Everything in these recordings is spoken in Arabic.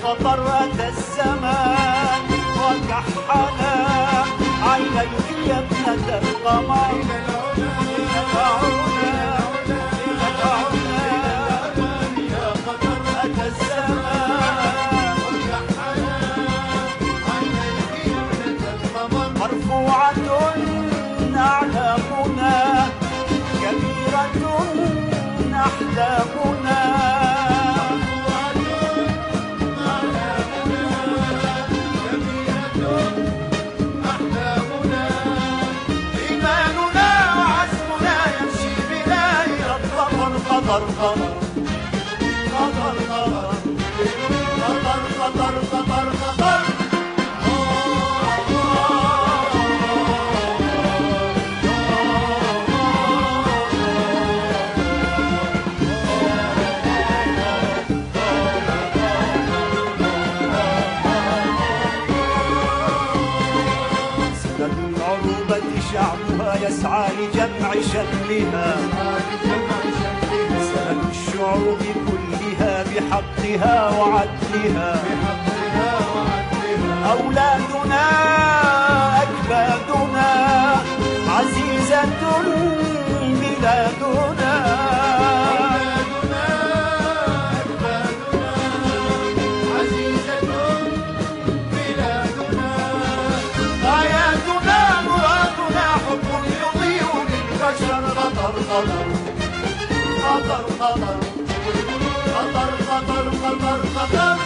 خطر أتى الزمان وكحنا عينيك يا ابنة القمر إلى العلا إلى العلا يا خطر أتى الزمان وكحنا عينيك يا ابنة القمر مرفوعة أعلامنا كبيرة أحلامنا خطر خطر خطر خطر خطر خطر خطر سند العروبة شعبها يسعى لجمع شملها الشعوب كلها بحقها وعدلها أولادنا أكبادنا عزيزة بلادنا غاياتنا مرادنا حب يضيء للبشر خطر خطر خطر خطر خطر خطر خطر خطر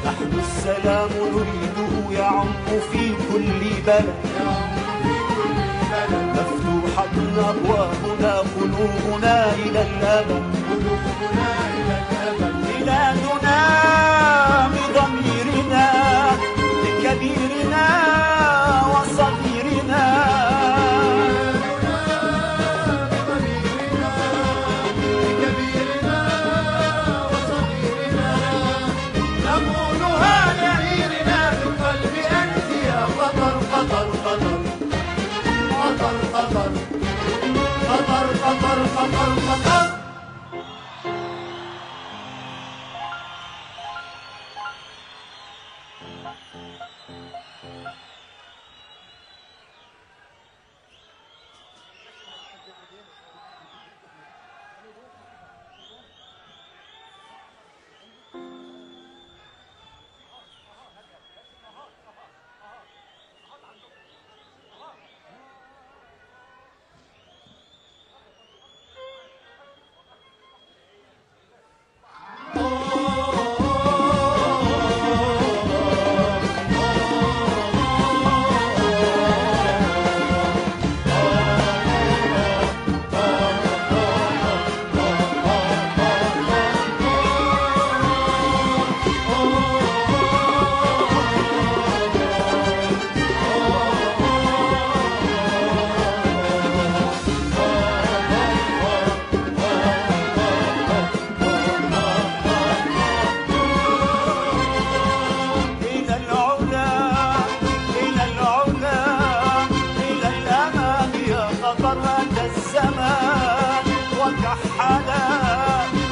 نحن السلام نريده يعم في كل بلد مفتوحة أبوابنا قلوبنا إلى الأبد بلادنا بضميرنا لكبيرنا وصغيرنا نقولها لعيرنا بالقلب أنت يا خطر خطر خطر خطر خطر خطر خطر خطر خطر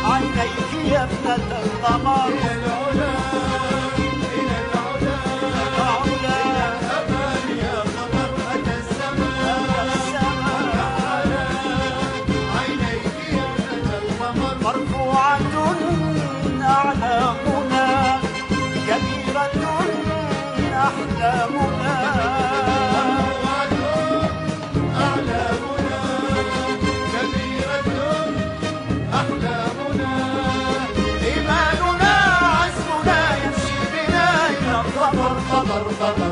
عينيك يا ابنة القمر إلى العلا إلى العلا العلا الأمان يا خطر أتى الزمان عينيك يا ابنة القمر مرفوعة أعلامنا كبيرة أحلامنا إيماننا عزمنا يمشي بنا إلى الخطر خطر خطر